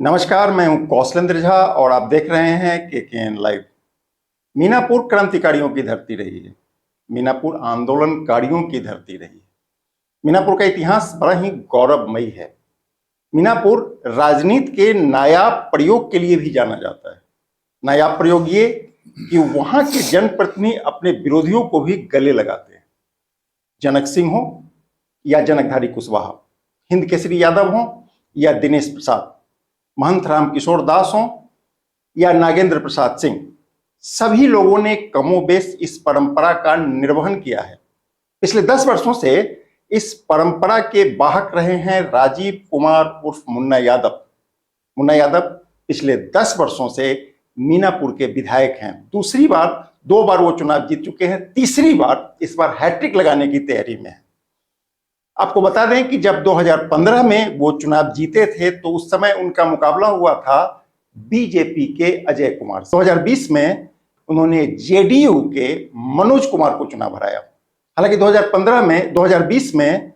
नमस्कार, मैं हूं कौशलेंद्र झा और आप देख रहे हैं केकेएन लाइव। मीनापुर क्रांतिकारियों की धरती रही है। मीनापुर आंदोलनकारियों की धरती रही है। मीनापुर का इतिहास बड़ा ही गौरवमयी है। मीनापुर राजनीति के नायाब प्रयोग के लिए भी जाना जाता है। नायाब प्रयोग ये कि वहां के जनप्रतिनिधि अपने विरोधियों को भी गले लगाते हैं। जनक सिंह हो या जनकधारी कुशवाहा, हिंद केसरी यादव हो या दिनेश प्रसाद, महंत राम किशोर दास हो या नागेंद्र प्रसाद सिंह, सभी लोगों ने कमोबेश इस परंपरा का निर्वहन किया है। पिछले 10 वर्षों से इस परंपरा के वाहक रहे हैं राजीव कुमार उर्फ मुन्ना यादव। मुन्ना यादव पिछले 10 वर्षों से मीनापुर के विधायक हैं। दूसरी बार, 2 बार वो चुनाव जीत चुके हैं, तीसरी बार इस बार हैट्रिक लगाने की तैयारी में है। आपको बता दें कि जब 2015 में वो चुनाव जीते थे तो उस समय उनका मुकाबला हुआ था बीजेपी के अजय कुमार से। 2020 में उन्होंने जेडीयू के मनोज कुमार को चुनाव हराया। हालांकि 2020 में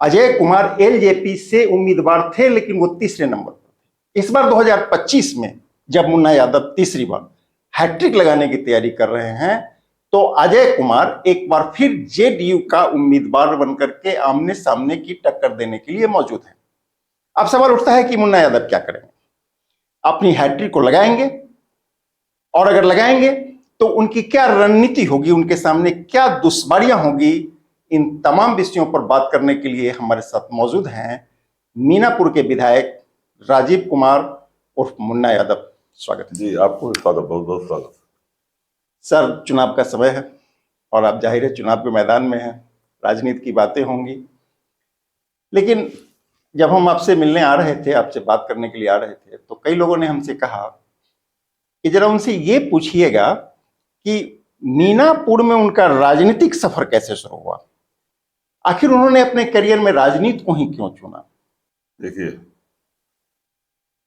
अजय कुमार एलजेपी से उम्मीदवार थे, लेकिन वो तीसरे नंबर पर थे। इस बार 2025 में जब मुन्ना यादव तीसरी बार हैट्रिक लगाने की तैयारी कर रहे हैं तो अजय कुमार एक बार फिर जेडीयू का उम्मीदवार बनकर के आमने सामने की टक्कर देने के लिए मौजूद है। अब सवाल उठता है कि मुन्ना यादव क्या करेंगे? अपनी हैट्रिक को लगाएंगे? और अगर लगाएंगे तो उनकी क्या रणनीति होगी, उनके सामने क्या दुश्वारियां होगी? इन तमाम विषयों पर बात करने के लिए हमारे साथ मौजूद हैं मीनापुर के विधायक राजीव कुमार उर्फ मुन्ना यादव। स्वागत है जी, आपको स्वागत, बहुत बहुत स्वागत। सर, चुनाव का समय है और आप जाहिर है चुनाव के मैदान में हैं, राजनीति की बातें होंगी, लेकिन जब हम आपसे मिलने आ रहे थे, आपसे बात करने के लिए आ रहे थे, तो कई लोगों ने हमसे कहा कि जरा उनसे ये पूछिएगा कि मीनापुर में उनका राजनीतिक सफर कैसे शुरू हुआ, आखिर उन्होंने अपने करियर में राजनीति को ही क्यों चुना? देखिए,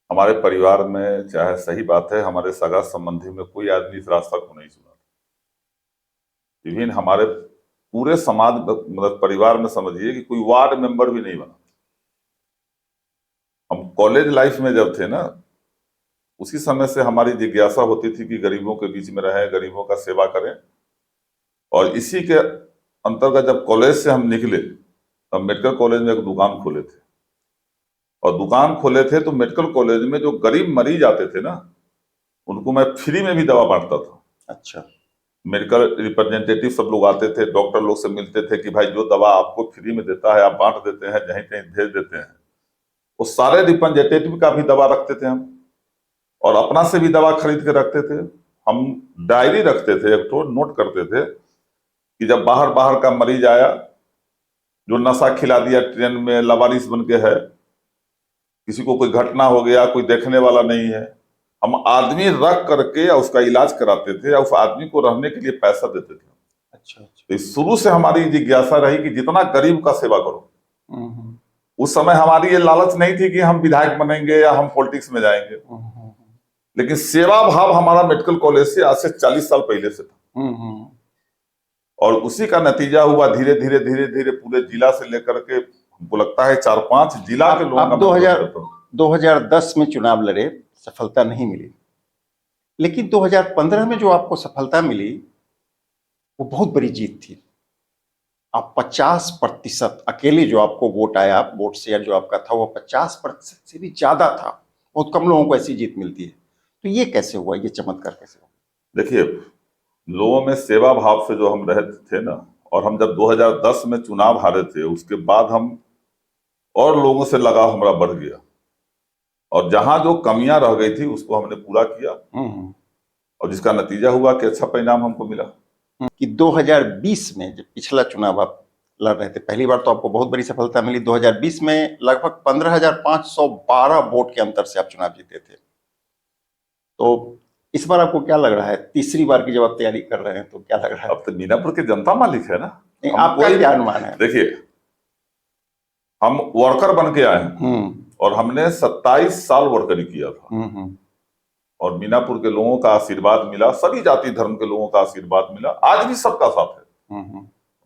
हमारे परिवार में, चाहे सही बात है, हमारे सगा संबंधी में कोई आदमी इस रास्ता को नहीं चुना। इवन हमारे पूरे समाज मतलब परिवार में समझिए कि कोई वार्ड मेंबर भी नहीं बना। हम कॉलेज लाइफ में जब थे ना, उसी समय से हमारी जिज्ञासा होती थी कि गरीबों के बीच में रहें, गरीबों का सेवा करें। और इसी के अंतर्गत जब कॉलेज से हम निकले तब मेडिकल कॉलेज में एक दुकान खोले थे। और दुकान खोले थे तो मेडिकल कॉलेज में जो गरीब मरीज आते थे ना, उनको मैं फ्री में भी दवा बांटता था। अच्छा। मेडिकल रिप्रेजेंटेटिव सब लोग आते थे, डॉक्टर लोग से मिलते थे कि भाई जो दवा आपको फ्री में देता है आप बांट देते हैं, जहीं कहीं भेज देते हैं। वो सारे रिप्रेजेंटेटिव का भी दवा रखते थे हम, और अपना से भी दवा खरीद के रखते थे। हम डायरी रखते थे, एक तो नोट करते थे कि जब बाहर बाहर का मरीज आया, जो नशा खिला दिया ट्रेन में, लवारिस बन के है, किसी को कोई घटना हो गया, कोई देखने वाला नहीं है, हम आदमी रख करके उसका इलाज कराते थे या उस आदमी को रहने के लिए पैसा देते थे। अच्छा अच्छा। तो शुरू से हमारी जिज्ञासा रही कि जितना गरीब का सेवा करो। उस समय हमारी ये लालच नहीं थी कि हम विधायक बनेंगे या हम पॉलिटिक्स में जाएंगे, लेकिन सेवा भाव हमारा मेडिकल कॉलेज से आज से 40 साल पहले से था। और उसी का नतीजा हुआ धीरे धीरे धीरे धीरे पूरे जिला से लेकर के, हमको लगता है 4-5 जिला के लोगों का। 2010 में चुनाव लड़े, सफलता नहीं मिली, लेकिन 2015 में जो आपको सफलता मिली वो बहुत बड़ी जीत थी। आप 50% अकेले जो आपको वोट आया, वोट शेयर जो आपका था वो 50% से भी ज्यादा था। बहुत कम लोगों को ऐसी जीत मिलती है। तो ये कैसे हुआ, ये चमत्कार कैसे हुआ? देखिए, लोगों में सेवा भाव से जो हम रहे थे ना, और हम जब 2010 में चुनाव हारे थे, उसके बाद हम और लोगों से लगाव हमारा बढ़ गया, और जहां जो कमियां रह गई थी उसको हमने पूरा किया, और जिसका नतीजा हुआ कि अच्छा परिणाम हमको मिला। कि 2020 में जब पिछला चुनाव आप लड़ रहे थे, पहली बार तो आपको बहुत बड़ी सफलता मिली। 2020 में लगभग 15,512 वोट के अंतर से आप चुनाव जीते थे। तो इस बार आपको क्या लग रहा है, तीसरी बार की जब आप तैयारी कर रहे हैं तो क्या लग रहा है? अब तो मीनापुर की जनता मालिक है ना। आपका क्या अनुमान है? देखिए, हम वर्कर बन के आए हैं और हमने 27 साल वर्करी किया था, और मीनापुर के लोगों का आशीर्वाद मिला, सभी जाति धर्म के लोगों का आशीर्वाद मिला। आज भी सबका साथ है,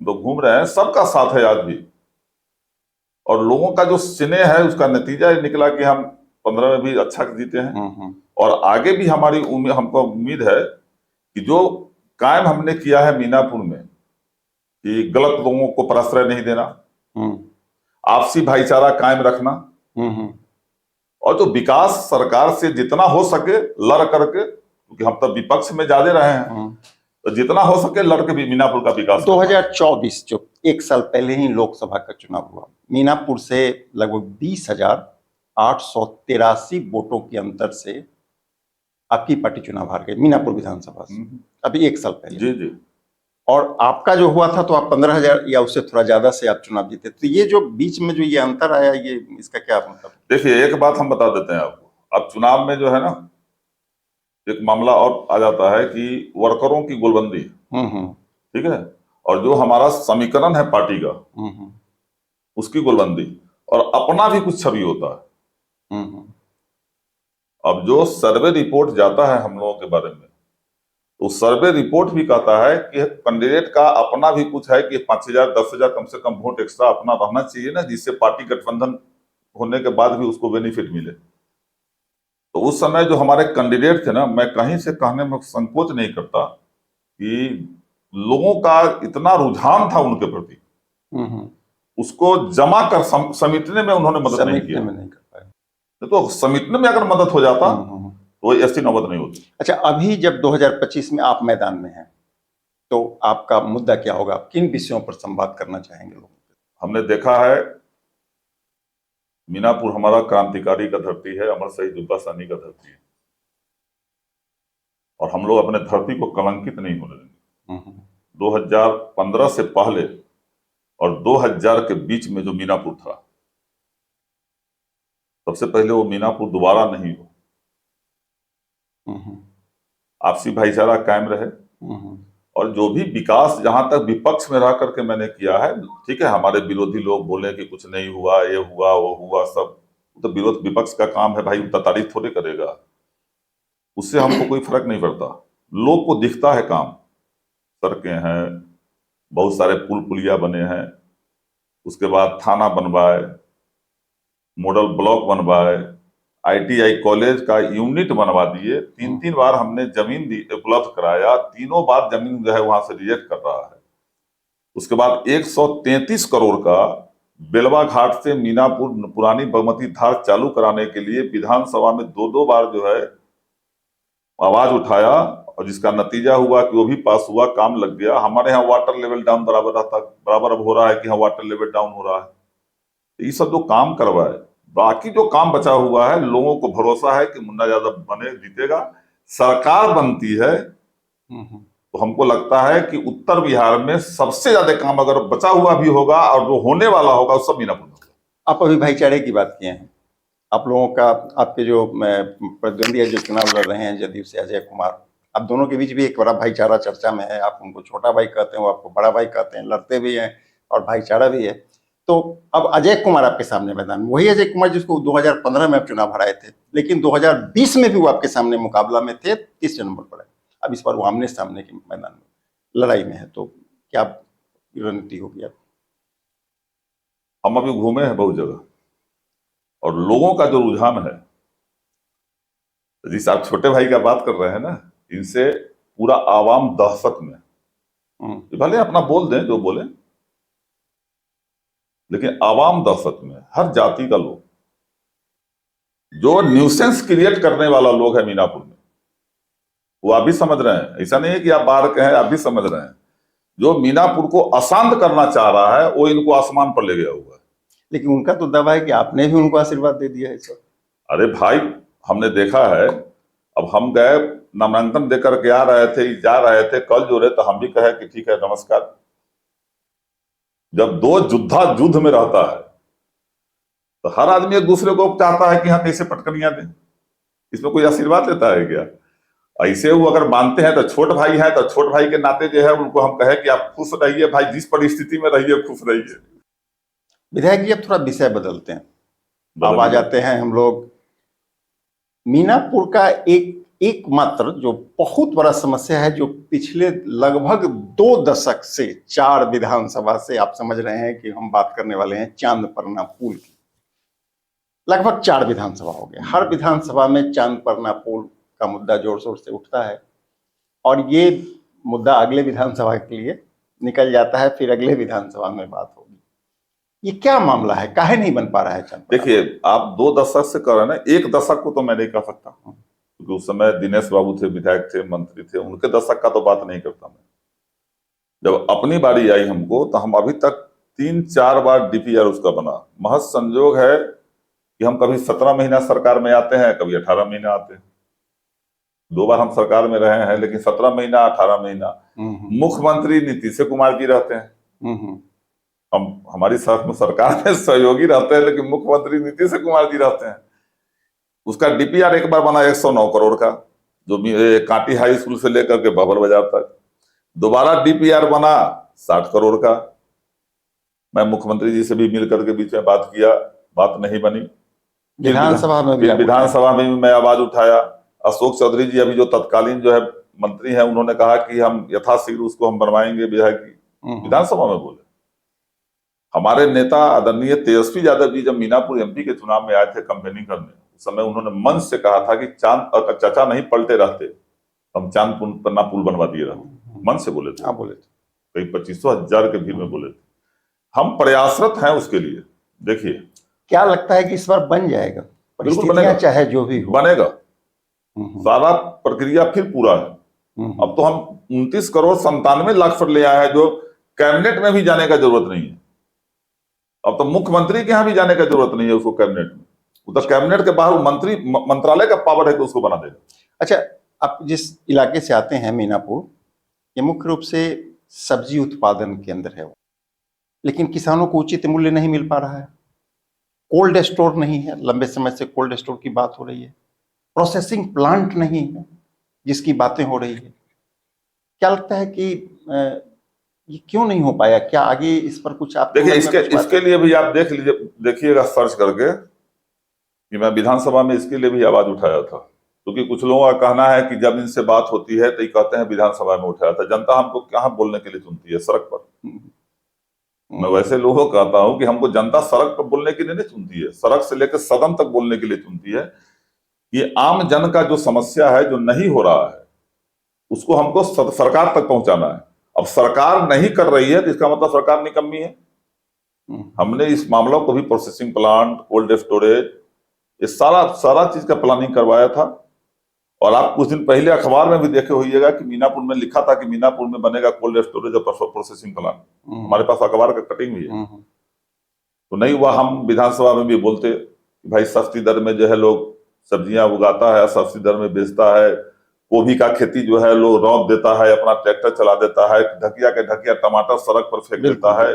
तो घूम रहे हैं, सबका साथ है आज भी। और लोगों का जो स्नेह है उसका नतीजा ये निकला कि हम 2015 में भी अच्छा जीते हैं। और आगे भी हमारी हमको उम्मीद है कि जो कायम हमने किया है मीनापुर में कि गलत लोगों को प्रश्रय नहीं देना, आपसी भाईचारा कायम रखना, और जो विकास सरकार से जितना हो सके लड़ करके, क्योंकि हम तो विपक्ष में ज्यादा रहे हैं, तो जितना हो सके लड़ के भी मीनापुर का विकास। 2024 जो एक साल पहले ही लोकसभा का चुनाव हुआ, मीनापुर से लगभग 20,883 वोटों के अंतर से आपकी पार्टी चुनाव हार गई मीनापुर विधानसभा से, अभी एक साल पहले। जी जी। और आपका जो हुआ था तो आप 15,000 या उससे थोड़ा ज्यादा से आप चुनाव जीते। तो ये जो बीच में जो ये अंतर आया, ये इसका क्या मतलब? देखिए, एक बात हम बता देते हैं आपको, अब चुनाव में जो है ना एक मामला और आ जाता है कि वर्करों की गोलबंदी, ठीक है, और जो हमारा समीकरण है पार्टी का उसकी गोलबंदी, और अपना भी कुछ छवि होता है। अब जो सर्वे रिपोर्ट जाता है हम लोगों के बारे में, तो सर्वे रिपोर्ट भी कहता है कि कैंडिडेट का अपना भी कुछ है कि 5,000 10,000 कम से कम वोट एक्स्ट्रा अपना रहना चाहिए ना, जिससे पार्टी गठबंधन होने के बाद भी उसको बेनिफिट मिले। तो उस समय जो हमारे कैंडिडेट थे ना, मैं कहीं से कहने में संकोच नहीं करता कि लोगों का इतना रुझान था उनके प्रति, उसको जमा कर समेटने में उन्होंने मदद नहीं किया। नहीं कर पाए। तो समेटने में अगर मदद हो जाता तो ऐसी नौबत नहीं होती। अच्छा, अभी जब 2025 में आप मैदान में हैं तो आपका मुद्दा क्या होगा? आप किन विषयों पर संवाद करना चाहेंगे लोगों से? हमने देखा है मीनापुर हमारा क्रांतिकारी का धरती है, अमर शहीद जुब्बा साहनी का धरती है, और हम लोग अपने धरती को कलंकित नहीं होने देंगे। 2015 से पहले और 2000 के बीच में जो मीनापुर था, सबसे पहले वो मीनापुर दोबारा नहीं हो, आपसी भाईचारा कायम रहे, और जो भी विकास जहां तक विपक्ष में रह करके मैंने किया है, ठीक है, हमारे विरोधी लोग बोले कि कुछ नहीं हुआ, ये हुआ वो हुआ, सब तो विरोध विपक्ष का काम है भाई, उतना तारीफ थोड़े करेगा, उससे हमको कोई फर्क नहीं पड़ता। लोग को दिखता है काम, सड़कें हैं, बहुत सारे पुल पुलिया बने हैं, उसके बाद थाना बनवाए, मॉडल ब्लॉक बनवाए, ITI कॉलेज का यूनिट बनवा दिए, 3 बार हमने जमीन उपलब्ध कराया, तीनों बार जमीन जो है वहां से रिजेक्ट कर रहा है। उसके बाद 133 करोड़ का बेलवा घाट से मीनापुर पुरानी बागमती धार चालू कराने के लिए विधानसभा में 2 बार जो है आवाज उठाया, और जिसका नतीजा हुआ कि वो भी पास हुआ, काम लग गया। हमारे यहाँ वाटर लेवल डाउन बराबर अब हो रहा है कि हाँ वाटर लेवल डाउन हो रहा है। तो ये सब जो काम करवाए, बाकी जो काम बचा हुआ है, लोगों को भरोसा है कि मुन्ना यादव बने जीतेगा, सरकार बनती है, तो हमको लगता है कि उत्तर बिहार में सबसे ज्यादा काम अगर बचा हुआ भी होगा और जो होने वाला होगा वो सब मीनापुर में होगा। आप अभी भाईचारे की बात किए हैं, आप लोगों का, आपके जो प्रतिद्वंदी है जो चुनाव लड़ रहे हैं जदयू से अजय कुमार, आप दोनों के बीच भी एक बड़ा भाईचारा चर्चा में है। आप उनको छोटा भाई कहते हैं, वो आपको बड़ा भाई कहते हैं, लड़ते भी हैं और भाईचारा भी है। तो अब अजय कुमार आपके सामने मैदान में, वही अजय कुमार जिसको 2015 में आप चुनाव हराए थे, लेकिन 2020 में भी वो आपके सामने मुकाबला में थे, तीसरे नंबर पर है। अब इस बार वो आमने सामने के मैदान में लड़ाई में है, तो क्या रणनीति होगी आप? हम अभी घूमे हैं बहुत जगह, और लोगों का जो रुझान है, जिस आप छोटे भाई का बात कर रहे हैं ना, इनसे पूरा आवाम दहशत में, भले अपना बोल दें जो बोले, लेकिन आवाम दहशत में, हर जाति का लोग, जो न्यूसेंस क्रिएट करने वाला लोग है मीनापुर में, वो आप भी समझ रहे हैं, ऐसा नहीं है कि आप बाहर के हैं, आप भी समझ रहे हैं। जो मीनापुर को अशांत करना चाह रहा है वो इनको आसमान पर ले गया हुआ है। लेकिन उनका तो दावा है कि आपने भी उनको आशीर्वाद दे दिया है सर। अरे भाई, हमने देखा है, अब हम गए नामांकन देकर के आ रहे थे, जा रहे थे, कल जो रहे तो हम भी कहे कि ठीक है नमस्कार। जब दो युद्धा युद्ध में रहता है तो हर आदमी एक दूसरे को चाहता है कि हाँ कैसे पटकनियां दें, इसमें कोई आशीर्वाद लेता है क्या? ऐसे वो अगर मानते हैं तो छोट भाई है, तो छोट भाई के नाते जो है उनको हम कहे कि आप खुश रहिए भाई, जिस परिस्थिति में रहिए खुश रहिए। विधायक जी, अब थोड़ा विषय बदलते हैं, अब आ जाते हैं हम लोग मीनापुर का एकमात्र जो बहुत बड़ा समस्या है, जो पिछले लगभग 2 दशक से 4 विधानसभा से आप समझ रहे हैं कि हम बात करने वाले हैं चांदपरना पुल की। लगभग 4 विधानसभा हो गए, हर विधानसभा में चांदपरना पुल का मुद्दा जोर शोर से उठता है और ये मुद्दा अगले विधानसभा के लिए निकल जाता है, फिर अगले विधानसभा में बात होगी। ये क्या मामला है, काहे नहीं बन पा रहा है चांदपरना? देखिए, आप 2 दशक से कर रहे हैं ना, 1 दशक को तो मैं नहीं कह सकता, क्योंकि उस समय दिनेश बाबू थे, विधायक थे, मंत्री थे, उनके दशक का तो बात नहीं करता मैं। जब अपनी बारी आई हमको, तो हम अभी तक 3-4 बार डीपीआर उसका बना। महज संजोग है कि हम कभी 17 महीना सरकार में आते हैं, कभी 18 महीना आते हैं। 2 बार हम सरकार में रहे हैं, लेकिन 17 महीना 18 महीना मुख्यमंत्री नीतीश कुमार जी रहते हैं। हम हमारी सरकार में सहयोगी रहते हैं, लेकिन मुख्यमंत्री नीतीश कुमार जी रहते हैं। उसका डीपीआर एक बार बना 109 करोड़ का, जो कांटी हाई स्कूल से लेकर के बबल बाजार तक। दोबारा डीपीआर बना 60 करोड़ का। मैं मुख्यमंत्री जी से भी मिलकर के बीच में बात किया, बात नहीं बनी। विधानसभा में भी विधानसभा में मैं आवाज उठाया। अशोक चौधरी जी अभी जो तत्कालीन जो है मंत्री हैं, उन्होंने कहा कि हम यथाशीघ्र उसको हम बनवाएंगे विधायक की। विधानसभा में बोले। हमारे नेता आदरणीय तेजस्वी यादव जी जब मीनापुर एमपी के चुनाव में आए थे कैंपेनिंग करने, उस समय उन्होंने मंच से कहा था कि चांद चाचा नहीं पलटे रहते, हम चांदपरना पुल बनवा दिए रहते। मन से बोले थे, बोले थे, कई 25,000 के भीड़ में बोले थे। हम प्रयासरत हैं उसके लिए। देखिए, क्या लगता है कि इस बार बन जाएगा? बिल्कुल बनेगा, चाहे जो भी हो बनेगा। सारा प्रक्रिया फिर पूरा है। अब तो हम 29 करोड़ 97 लाख पर ले आए हैं, जो कैबिनेट में भी जाने का जरूरत नहीं है। अब तो मुख्यमंत्री के यहाँ भी जाने का जरूरत नहीं है उसको कैबिनेट में। तो कैबिनेट के बाहर मंत्रालय का पावर है कि उसको बना देगा। अच्छा, आप जिस इलाके से आते हैं मीनापुर, ये मुख्य रूप से सब्जी उत्पादन केंद्र है, लेकिन किसानों को उचित मूल्य नहीं मिल पा रहा है। कोल्ड स्टोर नहीं है, लंबे समय से कोल्ड स्टोर की बात हो रही है। प्रोसेसिंग प्लांट नहीं है जिसकी बातें हो रही है। क्या लगता है कि ये क्यों नहीं हो पाया? क्या आगे इस पर कुछ आप देखिए, इसके लिए भी आप देखिएगा सर्च करके कि मैं विधानसभा में इसके लिए भी आवाज उठाया था, क्योंकि कुछ लोगों का कहना है कि जब इनसे बात होती है तो ये कहते हैं विधानसभा में उठाया था। जनता हमको कहाँ बोलने के लिए चुनती है? सड़क पर। मैं वैसे लोगों को कहता हूं कि हमको जनता सड़क पर बोलने के लिए नहीं चुनती है, सड़क से लेकर सदन तक बोलने के लिए चुनती है। ये आम जन का जो समस्या है, जो नहीं हो रहा है, उसको हमको सरकार तक पहुंचाना है। अब सरकार नहीं कर रही है तो इसका मतलब सरकार निकम्मी है। हमने इस मामलों को भी प्रोसेसिंग प्लांट, कोल्ड स्टोरेज, ये सारा चीज का प्लानिंग करवाया था। और आप कुछ दिन पहले अखबार में भी देखे होइएगा कि मीनापुर में लिखा था कि मीनापुर में बनेगा कोल्ड स्टोरेज और प्रोसेसिंग प्लांट। हमारे पास अखबार का कटिंग भी है। तो नहीं हुआ। हम विधानसभा में भी बोलते कि भाई सस्ती दर में जो है लोग सब्जियां उगाता है, सस्ती दर में बेचता है। गोभी का खेती जो है लोग रौंद देता है, अपना ट्रैक्टर चला देता है, ढकिया के ढकिया टमाटर सड़क पर फेंक देता है।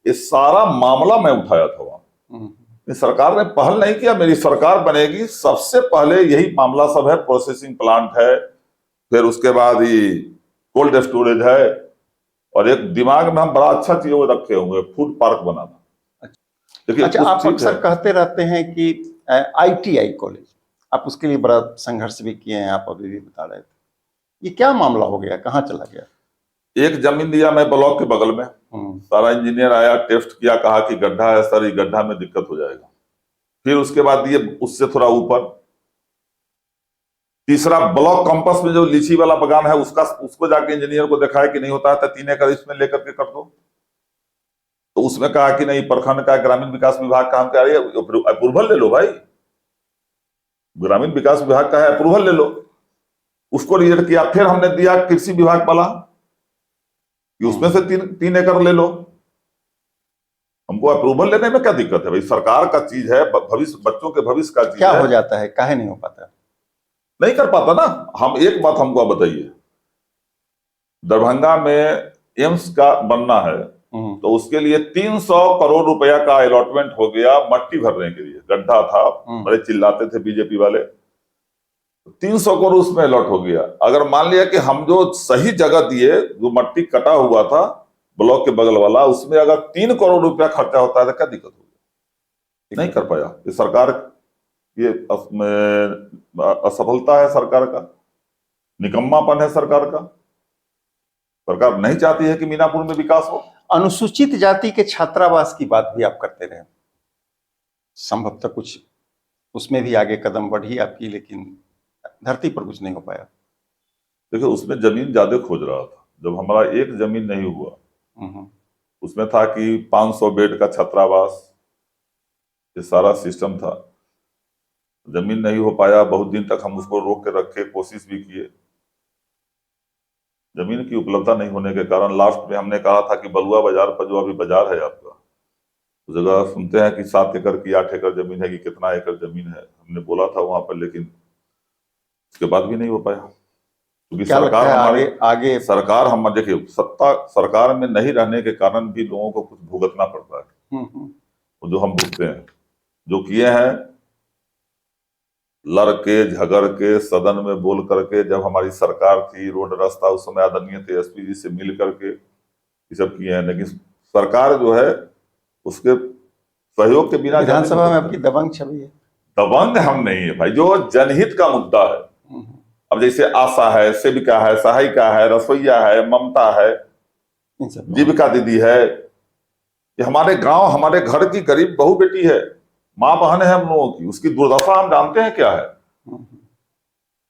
ये सारा मामला मैं उठाया था वहां। सरकार ने पहल नहीं किया। मेरी सरकार बनेगी, सबसे पहले यही मामला सब है। प्रोसेसिंग प्लांट है, फिर उसके बाद ही कोल्ड स्टोरेज है, और एक दिमाग में हम बड़ा अच्छा चीज रखे होंगे, फूड पार्क बनाना। देखिए, अच्छा, आप अक्सर कहते रहते हैं कि ITI कॉलेज, आप उसके लिए बड़ा संघर्ष भी किए हैं, आप अभी भी बता रहे थे। ये क्या मामला हो गया, कहाँ चला गया? एक जमीन दिया मैं ब्लॉक के बगल में, सारा इंजीनियर आया, टेस्ट किया, कहा कि गड्ढा है सर, ये गड्ढा में दिक्कत हो जाएगा। फिर उसके बाद दिए उससे थोड़ा ऊपर, तीसरा ब्लॉक कैंपस में जो लीची वाला बगान है उसको जाके इंजीनियर को दिखाया कि नहीं होता है तो 3 एकड़ इसमें लेकर के कर दो। तो उसमें कहा कि नहीं, प्रखंड का ग्रामीण विकास विभाग का हम कह रही है अप्रूवल ले लो भाई, ग्रामीण विकास विभाग का है, अप्रूवल ले लो। उसको रिजेक्ट किया। फिर हमने दिया कृषि विभाग वाला कि उसमें से 3 एकड़ ले लो। हमको अप्रूवल लेने में क्या दिक्कत है भाई? सरकार का चीज है, भविष्य, बच्चों के भविष्य का चीज क्या हो जाता है, काहे नहीं हो पाता? नहीं कर पाता ना। हम एक बात हमको आप बताइए, दरभंगा में एम्स का बनना है तो उसके लिए 300 करोड़ रुपया का अलॉटमेंट हो गया मट्टी भरने के लिए। गड्ढा था, बड़े चिल्लाते थे बीजेपी वाले। 300 करोड़ उसमें अलॉट हो गया। अगर मान लिया कि हम जो सही जगह दिए, जो मट्टी कटा हुआ था ब्लॉक के बगल वाला, उसमें अगर 3 करोड़ रुपया खर्चा होता है तो क्या दिक्कत होगी? नहीं कर पाया। ये सरकार, ये असफलता है सरकार का, निकम्मापन है सरकार का। सरकार नहीं चाहती है कि मीनापुर में विकास हो। अनुसूचित जाति के छात्रावास की बात भी आप करते रहे, संभवतः कुछ उसमें भी आगे कदम बढ़ी आपकी, लेकिन धरती पर कुछ नहीं हो पाया। देखिए उसमें जमीन ज्यादा खोज रहा था, जब हमारा एक जमीन नहीं हुआ, हम्म, उसमें था कि 500 बेड का छात्रावास, ये सारा सिस्टम था। जमीन नहीं हो पाया, बहुत दिन तक हम उसको रोक के रखे, कोशिश भी किए। जमीन की उपलब्धता नहीं होने के कारण लास्ट में हमने कहा था कि बलुआ बाजार पर जो अभी बाजार है आपका, उस जगह सुनते हैं कि 7 एकड़ की 8 एकड़ जमीन है कि कितना एकड़ जमीन है, हमने बोला था वहां पर, लेकिन उसके बाद भी नहीं हो पाया। क्योंकि क्या लगता सरकार है हमारी आगे सरकार हम देखिए, सत्ता सरकार में नहीं रहने के कारण भी लोगों को कुछ भुगतना पड़ता है। हम्म, वो जो हम भुगते हैं, जो किए हैं, लड़ के झगड़ के सदन में बोल करके, जब हमारी सरकार थी, रोड रास्ता उस समय आदरणीय तेजस्वी जी से मिल करके ये सब किए हैं, लेकिन सरकार जो है उसके सहयोग के बिना विधानसभा में आपकी दबंग छवि है। दबंग हम नहीं है भाई, जो जनहित का मुद्दा है। हम्म, अब जैसे आशा है, सेविका है, सहायिका है, रसोईया है, ममता है, इन सब जीविका दीदी है, ये हमारे गांव हमारे घर की गरीब बहू बेटी है, माँ बहन है हम लोगों की, उसकी दुर्दशा हम जानते हैं क्या है।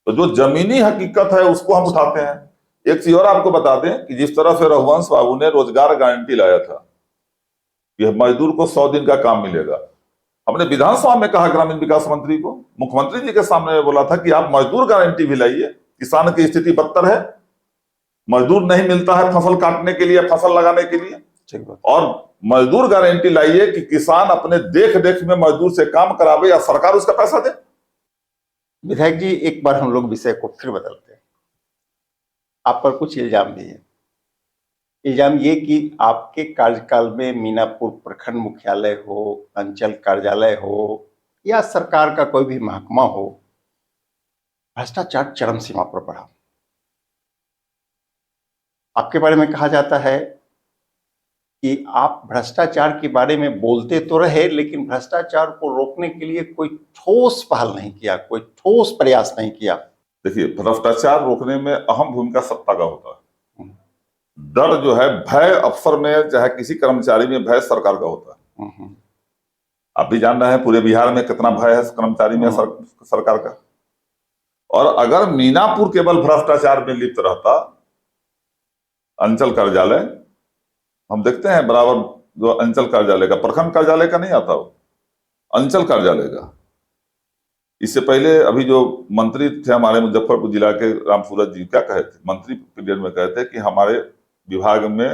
तो जो जमीनी हकीकत है उसको हम उठाते हैं। एक चीज और आपको बता दें कि जिस तरह से रघुवंश बाबू ने रोजगार गारंटी लाया था कि मजदूर को 100 दिन का काम मिलेगा, हमने विधानसभा में कहा ग्रामीण विकास मंत्री को, मुख्यमंत्री जी के सामने बोला था कि आप मजदूर गारंटी भी लाइए। किसान की स्थिति बदतर है, मजदूर नहीं मिलता है फसल काटने के लिए, फसल लगाने के लिए, ठीक बात। और मजदूर गारंटी लाइए कि किसान अपने देख देख में मजदूर से काम करावे या सरकार उसका पैसा दे। विधायक जी, एक बार हम लोग विषय को फिर बदलते हैं। आप पर कुछ इल्जाम भी है। इल्जाम ये कि आपके कार्यकाल में मीनापुर प्रखंड मुख्यालय हो, अंचल कार्यालय हो या सरकार का कोई भी महकमा हो, भ्रष्टाचार चरम सीमा पर बढ़ा। आपके बारे में कहा जाता है कि आप भ्रष्टाचार के बारे में बोलते तो रहे, लेकिन भ्रष्टाचार को रोकने के लिए कोई ठोस पहल नहीं किया, कोई ठोस प्रयास नहीं किया। देखिए, भ्रष्टाचार रोकने में अहम भूमिका सत्ता का होता है। डर जो है, भय अफसर में चाहे किसी कर्मचारी में, भय सरकार का होता है। आप भी जान रहे हैं पूरे बिहार में कितना भय है कर्मचारी में सरकार का। और अगर मीनापुर केवल भ्रष्टाचार में लिप्त रहता, अंचल कार्यालय हम देखते हैं बराबर, जो अंचल कार्यालय का, प्रखंड कार्यालय का नहीं आता, वो अंचल कार्यालय का। इससे पहले अभी जो मंत्री थे हमारे मुजफ्फरपुर जिला के, रामसूरत जी, क्या कहे थे मंत्री पीरियड में, कहते कि हमारे विभाग में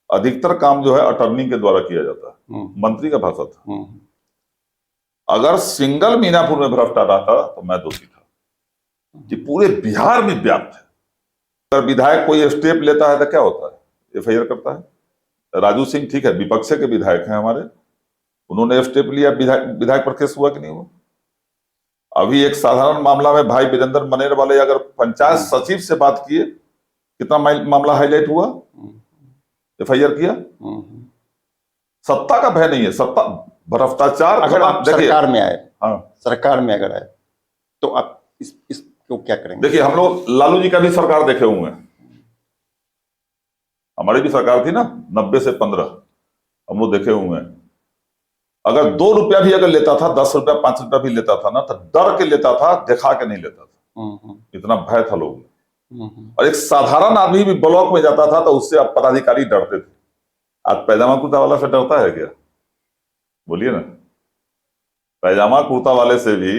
अधिकतर काम जो है अटर्नी के द्वारा किया जाता है। मंत्री का भाषा था। अगर सिंगल मीनापुर में भ्रष्टाचार था तो मैं दोषी था। ये पूरे बिहार में व्याप्त है। अगर विधायक कोई स्टेप लेता है तो क्या होता है, एफआईआर करता है। राजू सिंह ठीक है, विपक्ष के विधायक हैं हमारे, उन्होंने स्टेप लिया, विधायक पर केस हुआ कि नहीं हुआ। अभी एक साधारण मामला में भाई वीरेंद्र मनेर वाले अगर पंचायत सचिव से बात किए, कितना मामला हाईलाइट हुआ, एफआईआर किया। सत्ता का भय नहीं है, सत्ता भ्रष्टाचार। अगर आप सरकार में आए, हाँ, सरकार में अगर आए तो आप इसको क्या करेंगे? देखिए, हम लोग लालू जी का भी सरकार देखे हुए हैं, हमारी भी सरकार थी ना 90 से 15, हम लोग देखे हुए हैं। अगर 2 रुपया भी अगर लेता था, 10 रुपया 5 रुपया भी लेता था ना, तो डर के लेता था, दिखा के नहीं लेता था। इतना भय था लोगों में। और एक साधारण आदमी भी ब्लॉक में जाता था तो उससे अब पदाधिकारी डरते थे। आज पैजामा कुर्ता वाला से डरता है क्या? बोलिए ना, पैजामा कुर्ता वाले से भी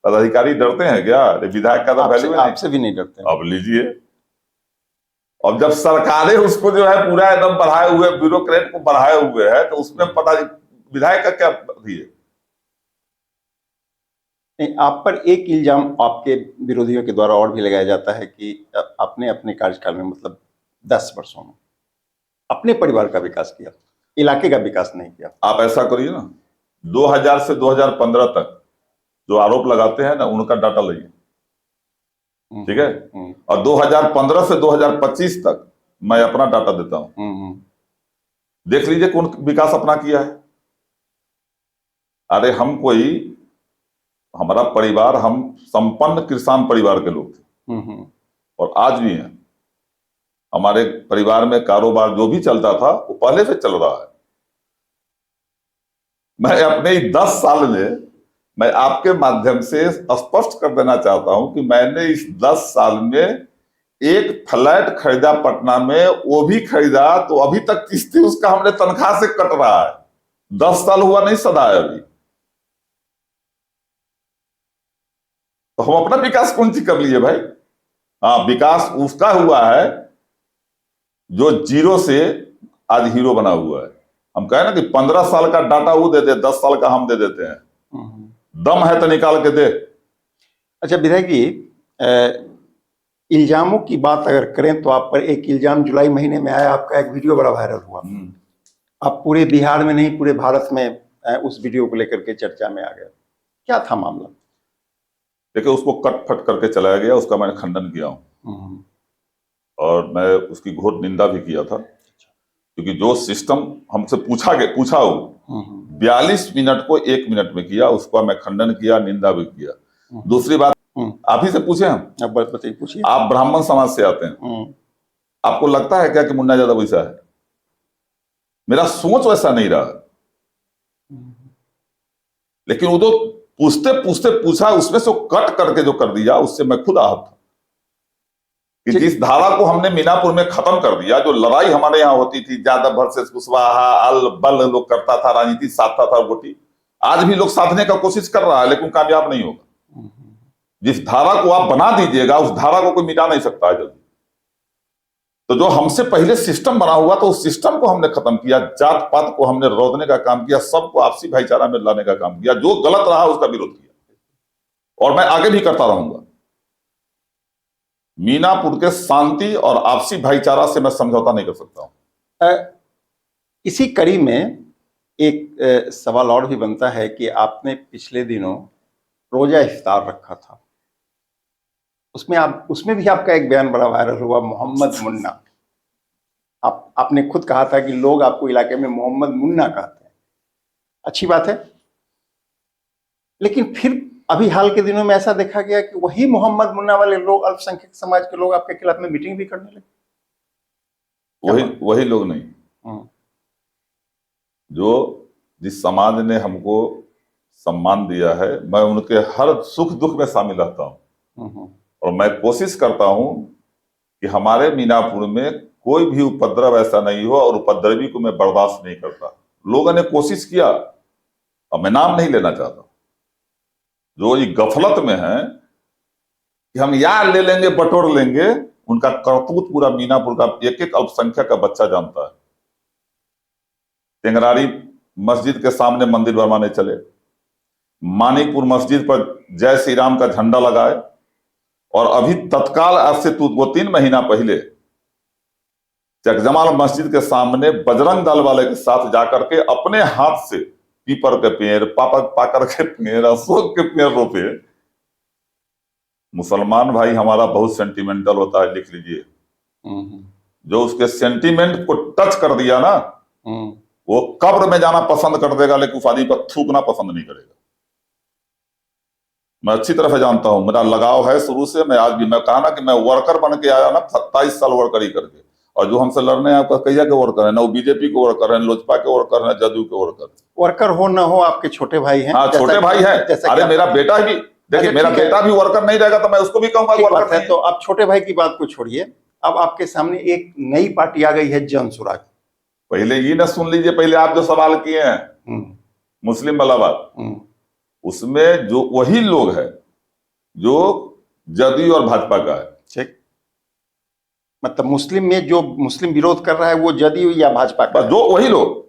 पदाधिकारी डरते हैं क्या? विधायक का तो वैल्यू है, आपसे भी नहीं डरते। अब लीजिए, अब जब सरकारें उसको जो है पूरा एकदम बढ़ाए हुए, ब्यूरोक्रेट को बढ़ाए हुए है, तो उसमें पता विधायक का क्या है? आप पर एक इल्जाम आपके विरोधियों के द्वारा और भी लगाया जाता है कि आपने अपने कार्यकाल में, मतलब 10 वर्षों में, अपने परिवार का विकास किया, इलाके का विकास नहीं किया। आप ऐसा करिए ना, 2000 से 2015 तक जो आरोप लगाते हैं ना, उनका डाटा लाइए, ठीक है? और 2015 से 2025 तक मैं अपना डाटा देता हूं, देख लीजिए कौन विकास अपना किया है। अरे हमारा परिवार, हम संपन्न किसान परिवार के लोग थे और आज भी हैं। हमारे परिवार में कारोबार जो भी चलता था वो पहले से चल रहा है। मैं अपने 10 साल में मैं आपके माध्यम से स्पष्ट कर देना चाहता हूं कि मैंने इस 10 साल में एक फ्लैट खरीदा पटना में, वो भी खरीदा तो अभी तक किस्ती उसका हमने तनख्वाह से कट रहा है। 10 साल हुआ नहीं, सदा है अभी। तो हम अपना विकास कौन सी कर लिए भाई? हाँ, विकास उसका हुआ है जो जीरो से आज हीरो बना हुआ है। हम कहें ना कि 15 साल का डाटा वो दे दे, 10 साल का हम दे देते हैं। दम है तो निकाल के दे। अच्छा विधायक जी, इल्जामों की बात अगर करें तो आप पर एक इल्जाम जुलाई महीने में आया, आपका एक वीडियो बड़ा वायरल हुआ। आप पूरे बिहार में नहीं, पूरे भारत में उस वीडियो को लेकर के चर्चा में आ गए। क्या था मामला? देखिए, उसको कट फट करके चलाया गया, उसका मैंने खंडन किया हूं और मैं उसकी घोर निंदा भी किया था, क्योंकि जो सिस्टम हमसे पूछा हो 42 मिनट को 1 मिनट में किया, उसका मैं खंडन किया, निंदा भी किया। दूसरी बात, आप ही से पूछे हम, बताइए, पूछिए। आप ब्राह्मण समाज से आते हैं, आपको लगता है क्या कि मुन्ना यादव वैसा है? मेरा सोच वैसा नहीं रहा, लेकिन वो तो पूछते पूछते पूछा, उसमें से कट करके जो कर दिया, उससे मैं खुद आहत था कि जिस धारा को हमने मीनापुर में खत्म कर दिया, जो लड़ाई हमारे यहाँ होती थी, यादव वर्सेस कुशवाहा, अल बल लोग करता था, राजनीति साधता था वोटी, आज भी लोग साधने का कोशिश कर रहा है, लेकिन कामयाब नहीं होगा। जिस धारा को आप बना दीजिएगा, उस धारा को कोई मिटा नहीं सकता है जल्दी। तो जो हमसे पहले सिस्टम बना हुआ, तो उस सिस्टम को हमने खत्म किया, जात पात को हमने रोकने का काम किया, सबको आपसी भाईचारा में लाने का काम किया, जो गलत रहा उसका विरोध किया, और मैं आगे भी करता रहूंगा। मीनापुर के शांति और आपसी भाईचारा से मैं समझौता नहीं कर सकता हूं। इसी कड़ी में एक सवाल और भी बनता है कि आपने पिछले दिनों रोजा इफ्तार रखा था, उसमें भी आपका एक बयान बड़ा वायरल हुआ, मोहम्मद मुन्ना। आपने खुद कहा था कि लोग आपको इलाके में मोहम्मद मुन्ना कहते हैं। अच्छी बात है, लेकिन फिर अभी हाल के दिनों में ऐसा देखा गया कि वही मोहम्मद मुन्ना वाले लोग, अल्पसंख्यक समाज के लोग आपके खिलाफ में मीटिंग भी करने लगे। वही लोग नहीं, जो जिस समाज ने हमको सम्मान दिया है, मैं उनके हर सुख दुख में शामिल रहता हूं, और मैं कोशिश करता हूं कि हमारे मीनापुर में कोई भी उपद्रव ऐसा नहीं हो, और उपद्रवी को मैं बर्दाश्त नहीं करता। लोगों ने कोशिश किया, और मैं नाम नहीं लेना चाहता, जो ये गफलत में है कि हम यार ले लेंगे, बटोर लेंगे, उनका करतूत पूरा मीनापुर का एक एक अल्पसंख्यक का बच्चा जानता है। टेंगरारी मस्जिद के सामने मंदिर बनवाने चले, मानिकपुर मस्जिद पर जय श्री राम का झंडा लगाए, और अभी तत्काल आज से 2-3 महीना पहले चकजमाल मस्जिद के सामने बजरंग दल वाले के साथ जाकर के अपने हाथ से पीपर के पेड़, पाकर के पेड़, अशोक के पेड़ रोपे। मुसलमान भाई हमारा बहुत सेंटिमेंटल होता है, लिख लीजिए। जो उसके सेंटिमेंट को टच कर दिया ना, वो कब्र में जाना पसंद कर देगा, लेकिन उस आदमी पर थूकना पसंद नहीं करेगा। मैं अच्छी तरह से जानता हूं, मेरा लगाव है शुरू से। मैं आज भी, मैं कहा ना कि मैं वर्कर बन के आया ना, 27 साल वर्कर ही करके, और जो हमसे लड़ने आपका कहिया के वर्कर है ना, वो बीजेपी के वर्कर है, लोजपा के वर्कर है, जदयू के वर्कर हो ना हो, आपके छोटे भाई हैं। हाँ, छोटे भाई हैं। अरे मेरा बेटा भी, देखिए मेरा बेटा भी वर्कर नहीं रहेगा तो मैं उसको भी कहूंगा वर्कर है। तो आप छोटे भाई की बात को छोड़िए, अब आपके सामने एक नई पार्टी आ गई है, जन सुराग। पहले ये ना सुन लीजिए, पहले आप जो सवाल किए हैं मुस्लिम वाला बात, उसमें जो वही लोग है जो जदयू और भाजपा का है। ठीक, मतलब मुस्लिम में जो मुस्लिम विरोध कर रहा है वो जदयू या भाजपा का, जो वही लोग।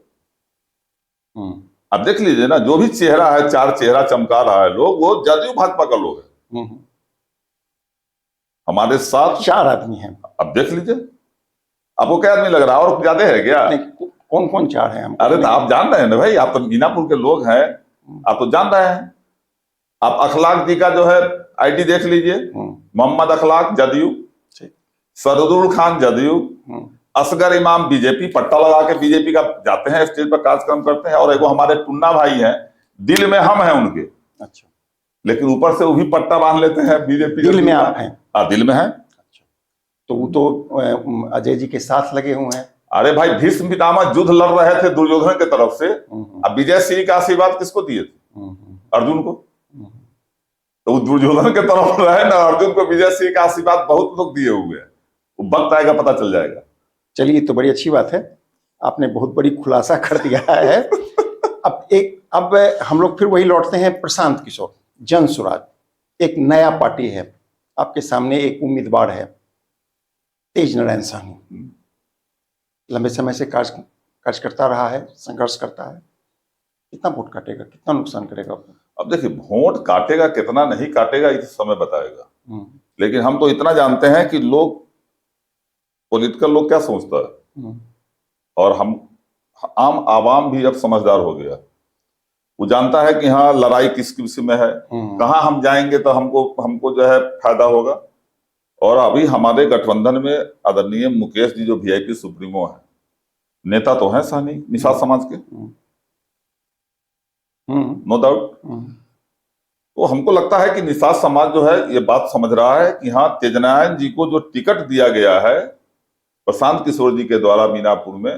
आप देख लीजिए ना, जो भी चेहरा है, 4 चेहरा चमका रहा है लोग, वो जदयू भाजपा का लोग है। हमारे साथ 4 आदमी हैं। अब देख लीजिए, आपको क्या आदमी लग रहा है, और ज्यादा है क्या? कौन कौन 4 हैं? अरे तो आप जान रहे हैं ना भाई, आप तो मीनापुर के लोग हैं, आप तो जान रहे हैं। आप अखलाक जी का जो है आईडी देख लीजिए, मोहम्मद अखलाक जदयू, सरदुल खान जदयू, असगर इमाम बीजेपी, पट्टा लगा के बीजेपी का जाते हैं, स्टेज पर कार्यक्रम करते हैं। और एगो हमारे टुन्ना भाई हैं, दिल में हम हैं उनके। अच्छा, लेकिन ऊपर से वो भी पट्टा बांध लेते हैं बीजेपी। दिल में आप हैं? हाँ, दिल में है। अच्छा, तो वो तो अजय जी के साथ लगे हुए हैं। अरे भाई, भीष्म पितामह युद्ध लड़ रहे थे दुर्योधन की तरफ से, अब विजय सिंह का आशीर्वाद किसको दिए थे? अर्जुन को। तो वो दुर्योधन के तरफ रहे ना, अर्जुन को विजय सिंह का आशीर्वाद बहुत लोग दिए हुए हैं। वो वक्त आएगा पता चल जाएगा। चलिए, तो बड़ी अच्छी बात है, आपने बहुत बड़ी खुलासा कर दिया है। अब हम लोग फिर वही लौटते हैं, प्रशांत किशोर, जन स्वराज एक नया पार्टी है, आपके सामने एक उम्मीदवार है तेज नारायण साहनी, लंबे समय से कार्य करता रहा है, संघर्ष करता है, कितना वोट काटेगा, कितना नुकसान करेगा? अब देखिए, वोट काटेगा कितना नहीं काटेगा ये समय बताएगा, लेकिन हम तो इतना जानते हैं कि लोग, पॉलिटिकल लोग क्या सोचता है, और हम आम आवाम भी अब समझदार हो गया। वो जानता है कि हाँ, लड़ाई किस किस में है, कहाँ हम जाएंगे तो हमको जो है फायदा होगा। और अभी हमारे गठबंधन में आदरणीय मुकेश जी जो वीआईपी सुप्रीमो है, नेता तो है साहनी निषाद समाज के, नो डाउट। तो हमको लगता है कि निषाद समाज जो है ये बात समझ रहा है कि हाँ, तेजनारायण जी को जो टिकट दिया गया है प्रशांत किशोर जी के द्वारा मीनापुर में,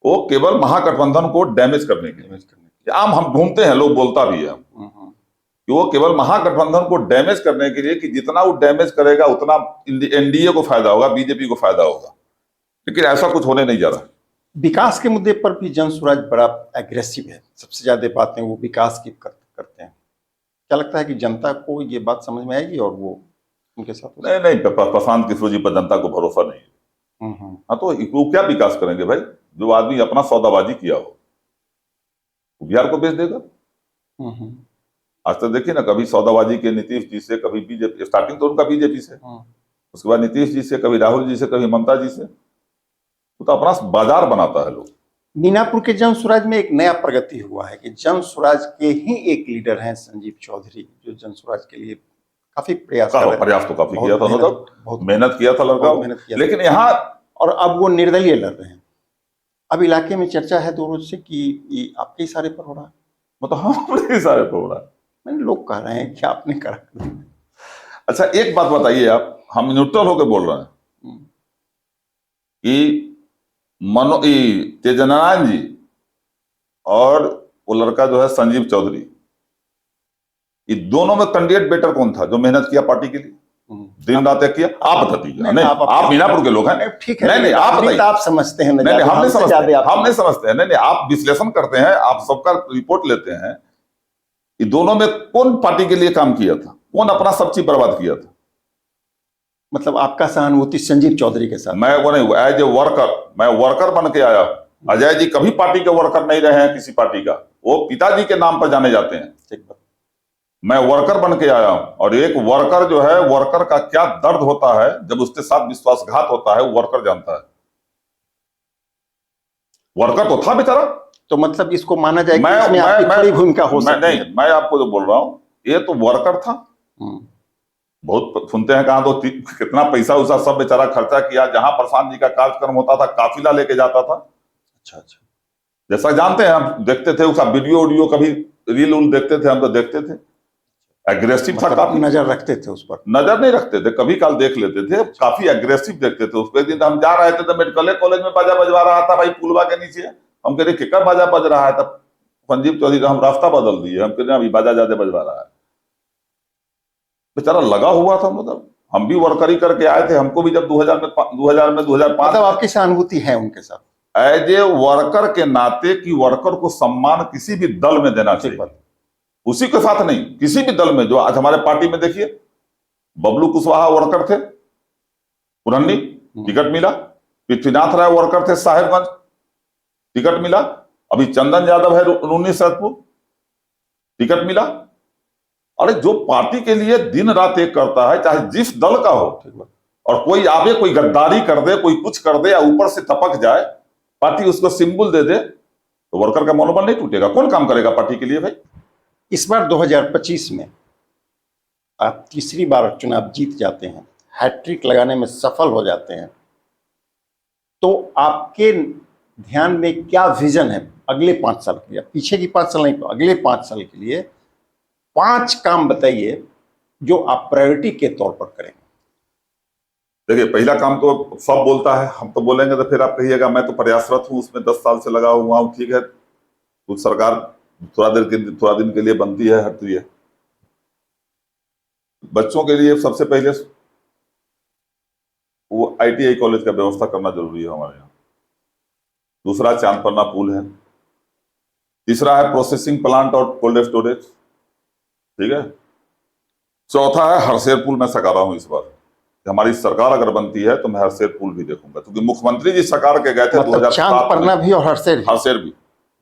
वो केवल महागठबंधन को डैमेज करने के लिए, आम हम घूमते हैं, लोग बोलता भी है कि वो केवल महागठबंधन को डैमेज करने के लिए, कि जितना वो डैमेज करेगा उतना एनडीए को फायदा होगा, बीजेपी को फायदा होगा, लेकिन ऐसा कुछ होने नहीं जा रहा। विकास के मुद्दे पर भी जन स्वराज बड़ा एग्रेसिव है, सबसे ज्यादा बातें वो विकास की करते हैं। क्या लगता है कि जनता को ये बात समझ में आएगी और वो उनके साथ? नहीं, प्रशांत किशोर जी पर जनता को भरोसा नहीं है। हाँ, तो वो क्या विकास करेंगे भाई? जो आदमी अपना सौदाबाजी किया हो बिहार को बेच देगा। आज तक देखिए ना, कभी सौदाबाजी के नीतीश जी से, कभी बीजेपी, स्टार्टिंग तो उनका बीजेपी से, उसके बाद नीतीश जी से, कभी राहुल जी से, कभी ममता जी से, तो अपना बाजार बनाता है लोग। मीनापुर के जन स्वराज में एक नया प्रगति हुआ है कि जन स्वराज के ही एक लीडर हैं संजीव चौधरी, जो जन स्वराज के लिए काफी प्रयास तो काफी किया था, मतलब बहुत मेहनत किया था लड़का, लेकिन यहाँ, और अब वो निर्दलीय लड़ रहे हैं। अब इलाके में चर्चा है 2 रोज से कि आपके इशारे पर हो रहा है, मतलब हमारे इशारे पर हो रहा है। मैंने लोग कह रहे हैं कि आपने करा। अच्छा, एक बात बताइए आप, हम न्यूट्रल होकर बोल रहे हैं कि तेजनारायण जी और वो लड़का जो है संजीव चौधरी, ये दोनों में कैंडिडेट बेटर कौन था जो मेहनत किया पार्टी के लिए, दिन रात एक किया? आप बता दीजिए। नहीं, आप मीनापुर के लोग हैं, ठीक है। नहीं, आप बताइए। आप समझते हैं? नहीं, हम नहीं समझते, हम नहीं समझते हैं। नहीं, आप विश्लेषण करते हैं, आप सबका रिपोर्ट लेते हैं। ये दोनों में कौन पार्टी के लिए काम किया था, कौन अपना सब चीज बर्बाद किया था? मतलब आपका सहानुभूति संजीव चौधरी के साथ? मैं वो नहीं, एज ए वर्कर, मैं वर्कर बन के आया। अजय जी कभी पार्टी के वर्कर नहीं रहे हैं किसी पार्टी का, वो पिताजी के नाम पर जाने जाते हैं। मैं वर्कर बन के आया हूं, और एक वर्कर जो है, वर्कर का क्या दर्द होता है जब उसके साथ विश्वासघात होता है, वो वर्कर जानता है। वर्कर तो था बेचारा। तो मतलब इसको माना जाए कि इसमें आपकी बड़ी भूमिका हो सकती है? नहीं, मैं आपको जो बोल रहा हूं, ये तो वर्कर था। बहुत सुनते हैं कहा तो कितना पैसा उसा सब बेचारा खर्चा किया, जहां प्रशांत जी का कार्यक्रम होता था काफिला लेके जाता था। अच्छा, जैसा जानते हैं, हम देखते थे उसका वीडियो, कभी रील उल देखते थे, हम तो देखते थे। एग्रेसिव था, काफी नजर रखते थे उस पर। नजर नहीं रखते थे, कभी काल देख लेते थे, काफी एग्रेसिव देखते थे उसको। एक दिन हम जा रहे थे तो मेडिकल कॉलेज में बाजा बजवा रहा था भाई, पुलवा के नीचे। हम कह रहे किकर बाजा बज रहा है, तब संजीव चौधरी का हम रास्ता बदल दिए, हम कह रहे अभी बाजा ज्यादा बजवा रहा है। बेचारा लगा हुआ था, मतलब हम भी वर्कर ही करके आए थे, हमको भी जब 2005 मतलब आपकी सहानुभूति है उनके साथ एज ए वर्कर के नाते, कि वर्कर को सम्मान किसी भी दल में देना चाहिए, उसी के साथ नहीं, किसी भी दल में। जो आज हमारे पार्टी में देखिए, बबलू कुशवाहा वर्कर थे पुरन्नी, टिकट मिला। पृथ्वीनाथ राय वर्कर थे साहेबगंज, टिकट मिला। अभी चंदन यादव है रूनी सैदपुर, टिकट मिला। अरे जो पार्टी के लिए दिन रात एक करता है, चाहे जिस दल का हो, और कोई आवे, कोई गद्दारी कर दे, कोई कुछ कर दे, या ऊपर से टपक जाए, पार्टी उसको सिंबल दे दे, तो वर्कर का मनोबल नहीं टूटेगा। कौन काम करेगा पार्टी के लिए भाई? इस बार 2025 में आप तीसरी बार चुनाव जीत जाते हैं, हैट्रिक लगाने में सफल हो जाते हैं, तो आपके ध्यान में क्या विजन है अगले 5 साल के लिए? पीछे की 5 साल नहीं, तो अगले 5 साल के लिए 5 काम बताइए जो आप प्रायोरिटी के तौर पर करेंगे। देखिए, पहला काम तो सब बोलता है, हम तो बोलेंगे तो फिर आप कहिएगा मैं तो प्रयासरत हूं, उसमें 10 साल से लगा हुआ हूं। ठीक है, कुछ सरकार थोड़ा दिन के लिए बनती है, हटती है। बच्चों के लिए सबसे पहले वो ITI कॉलेज का व्यवस्था करना जरूरी है हमारे यहाँ। दूसरा चांदपन्ना पुल है। तीसरा है प्रोसेसिंग प्लांट और कोल्ड स्टोरेज, ठीक है। चौथा है हरसेर पुल। मैं सका रहा हूं इस बार कि हमारी सरकार अगर बनती है तो मैं हरसेर पुल भी देखूंगा, क्योंकि मुख्यमंत्री जी सरकार के गए थे मतलब 2007 चांदपन्ना भी और हरसेर भी,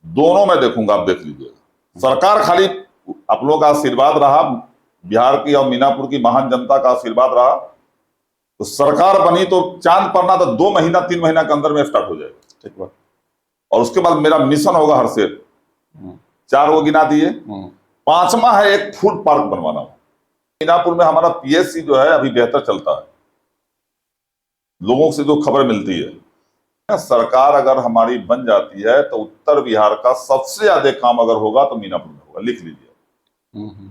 दोनों में देखूंगा। आप देख लीजिएगा। सरकार खाली आप लोगों का आशीर्वाद रहा, बिहार की और मीनापुर की महान जनता का आशीर्वाद रहा, तो सरकार बनी तो चांदपन्ना तो 2 महीना 3 महीना के अंदर में स्टार्ट हो जाएगा। ठीक बात। और उसके बाद मेरा मिशन होगा हरसेर। 4 वो गिना दिए। 5वां है एक फूड पार्क बनवाना। मीनापुर में हमारा PSC जो है अभी बेहतर चलता है, लोगों से जो खबर मिलती है। सरकार अगर हमारी बन जाती है तो उत्तर बिहार का सबसे ज्यादा काम अगर होगा तो मीनापुर में होगा, लिख लीजिए।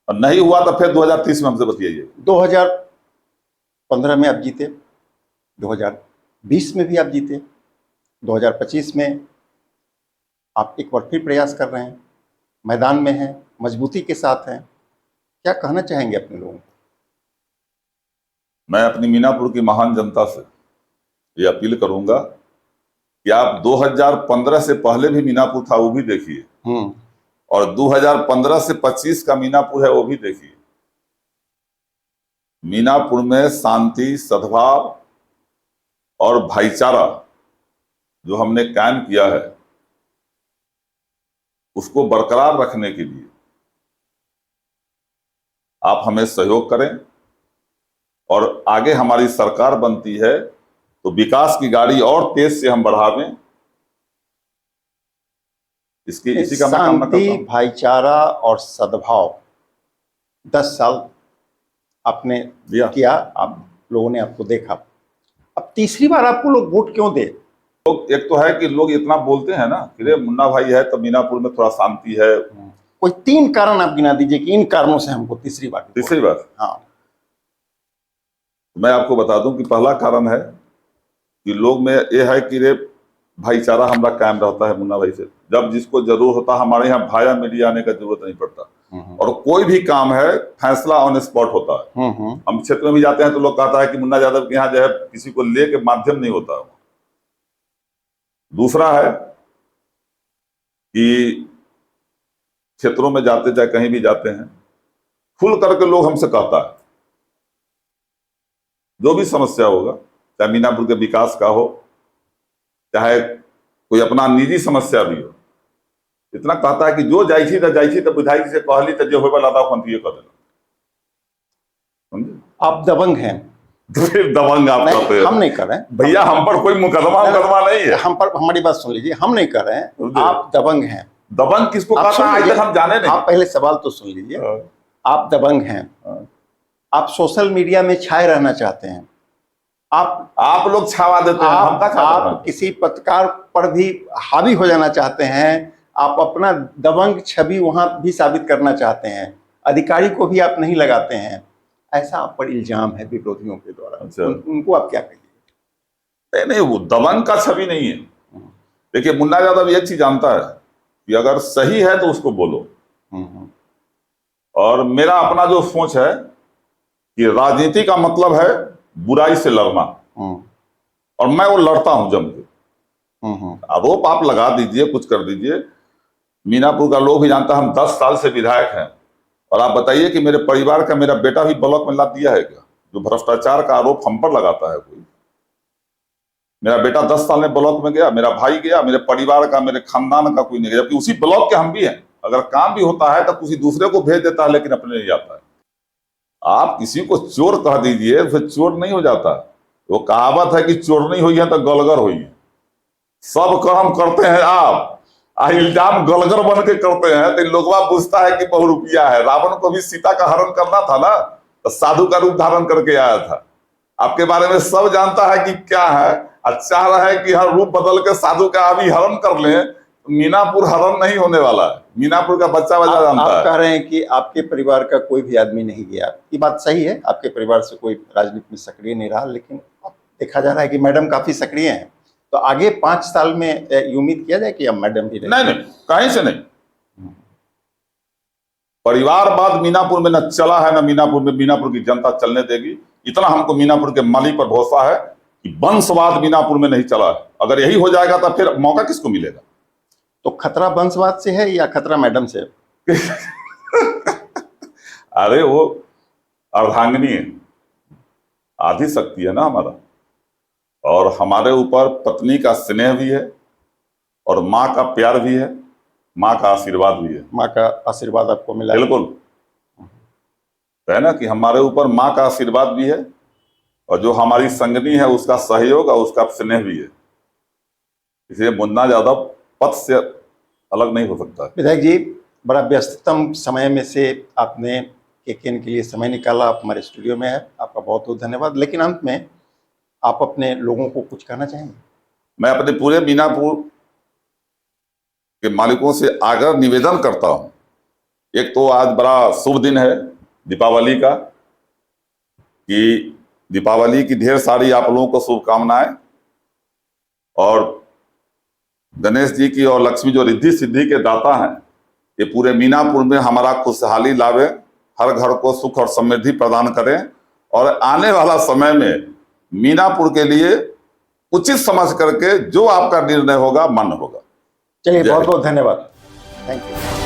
और नहीं हुआ तो फिर 2030 में हमसे बतियाइए। 2015 में आप जीते, 2020 में भी आप जीते, 2025 में आप एक बार फिर प्रयास कर रहे हैं, मैदान में हैं, मजबूती के साथ हैं। क्या कहना चाहेंगे अपने लोगों को? मैं अपनी मीनापुर की महान जनता से ये अपील करूंगा कि आप 2015 से पहले भी मीनापुर था वो भी देखिए, और 2015 से 25 का मीनापुर है वो भी देखिए। मीनापुर में शांति, सद्भाव और भाईचारा जो हमने कायम किया है, उसको बरकरार रखने के लिए आप हमें सहयोग करें। और आगे हमारी सरकार बनती है तो विकास की गाड़ी और तेज से हम बढ़ावें, इसी का मैं कामना करता शांति, हूं। भाईचारा और सद्भाव 10 साल आपने किया, आप लोगों ने आपको देखा। अब तीसरी बार आपको लोग वोट क्यों दे? लोग, एक तो है कि लोग इतना बोलते हैं ना कि रे मुन्ना भाई है तो मीनापुर में थोड़ा शांति है। कोई 3 कारण आप गिना दीजिए कि इन कारणों से हमको तीसरी बार। हाँ, मैं आपको बता दूं कि पहला कारण है कि लोग में ये है कि रे भाईचारा हमारा कायम रहता है मुन्ना भाई से। जब जिसको जरूर होता, हमारे यहाँ भाया मीडिया आने का जरूरत नहीं पड़ता, और कोई भी काम है फैसला ऑन स्पॉट होता है। हम क्षेत्र में भी जाते हैं तो लोग कहता है कि मुन्ना यादव के यहाँ जो है किसी को ले के माध्यम नहीं होता। दूसरा है कि क्षेत्रों में जाते, चाहे कहीं भी जाते हैं, खुल करके लोग हमसे कहता है जो भी समस्या होगा, चाहे मीनापुर के विकास का हो, चाहे कोई अपना निजी समस्या भी हो, इतना कहता है कि जो जाइछी तो विधायक से कहली तो जो होगा लादा खंतिये कर देना। समझे? आप दबंग हैं। दबंग आप कहते हैं? हम नहीं कर रहे हैं भैया, हम पर कोई मुकदमा नहीं है। हम पर, हमारी बात सुन लीजिए, हम नहीं कर रहे हैं। आप दबंग हैं। दबंग किसको कहता है आज तक हम जाने नहीं। आप पहले सवाल तो सुन लीजिए। आप दबंग हैं, आप सोशल मीडिया में छाए रहना चाहते हैं, आप लोग छावा देते हैं। आप किसी पत्रकार पर भी हावी हो जाना चाहते हैं, आप अपना दबंग छवि वहां भी साबित करना चाहते हैं, अधिकारी को भी आप नहीं लगाते हैं, ऐसा आप पर इल्जाम है विरोधियों के द्वारा। अच्छा। उनको आप क्या कहिए? नहीं, वो दबंग का छवि नहीं है। देखिए, मुन्ना यादव ये चीज जानता है कि अगर सही है तो उसको बोलो। और मेरा अपना जो सोच है कि राजनीति का मतलब है बुराई से लड़ना, और मैं वो लड़ता हूं जम के। आरोप आप लगा दीजिए, कुछ कर दीजिए, मीनापुर का लोग भी जानता है हम 10 साल से विधायक हैं। और आप बताइए कि मेरे परिवार का मेरा बेटा भी ब्लॉक में ला दिया है क्या? जो भ्रष्टाचार का आरोप हम पर लगाता है कोई। मेरा बेटा 10 साल में ब्लॉक में गया, मेरा भाई गया, मेरे परिवार का, मेरे खानदान का कोई नहीं गया, जबकि उसी ब्लॉक के हम भी हैं। अगर काम भी होता है तो किसी दूसरे को भेज देता है, लेकिन अपने नहीं जाता है। आप किसी को चोर कह दीजिए, फिर चोर नहीं हो जाता। वो कहावत है कि चोर नहीं हुई है तो गलगर हुई है। सब काम करते हैं आप, इल्जाम गलगर बन के करते हैं, तो लोगवा पूछता है कि बहुरूपिया है। रावण को भी सीता का हरण करना था ना, तो साधु का रूप धारण करके आया था। आपके बारे में सब जानता है कि क्या है, अच्छा रहा है कि हर रूप बदल के साधु का अभी हरण कर ले। मीनापुर हरण नहीं होने वाला है, मीनापुर का बच्चा जानता है। आप कह रहे हैं कि आपके परिवार का कोई भी आदमी नहीं गया, ये बात सही है, आपके परिवार से कोई राजनीति में सक्रिय नहीं रहा, लेकिन देखा जा रहा है कि मैडम काफी सक्रिय हैं। तो आगे 5 साल में ये उम्मीद किया जाए कि अब मैडम भी नहीं, कहीं से नहीं। परिवारवाद मीनापुर में न चला है, न मीनापुर की जनता चलने देगी। इतना हमको मीनापुर के मालिक पर भरोसा है कि वंशवाद मीनापुर में नहीं चला है। अगर यही हो जाएगा तो फिर मौका किसको मिलेगा? तो खतरा वंशवाद से है या खतरा मैडम से? अरे वो अर्धांगिनी है, आधी शक्ति है ना हमारा, और हमारे ऊपर पत्नी का स्नेह भी है और माँ का प्यार भी है, माँ का आशीर्वाद भी है। माँ का आशीर्वाद आपको मिला है? बिल्कुल है ना, कि हमारे ऊपर माँ का आशीर्वाद भी है और जो हमारी संगनी है उसका सहयोग और उसका स्नेह भी है। इसलिए मुन्ना यादव पथ से अलग नहीं हो सकता। विधायक जी, बड़ा व्यस्ततम समय में से आपने केकेएन के लिए समय निकाला, आप हमारे स्टूडियो में है, आपका बहुत बहुत धन्यवाद। लेकिन अंत में आप अपने लोगों को कुछ कहना चाहेंगे? मैं अपने पूरे मीनापुर के मालिकों से आग्रह निवेदन करता हूं, एक तो आज बड़ा शुभ दिन है दीपावली का, कि दीपावली की ढेर सारी आप लोगों को शुभकामनाएं, और गणेश जी की और लक्ष्मी जो रिद्धि सिद्धि के दाता हैं, ये पूरे मीनापुर में हमारा खुशहाली लावे, हर घर को सुख और समृद्धि प्रदान करें, और आने वाला समय में मीनापुर के लिए उचित समझ करके जो आपका निर्णय होगा मान्य होगा। चलिए, बहुत बहुत धन्यवाद। Thank you.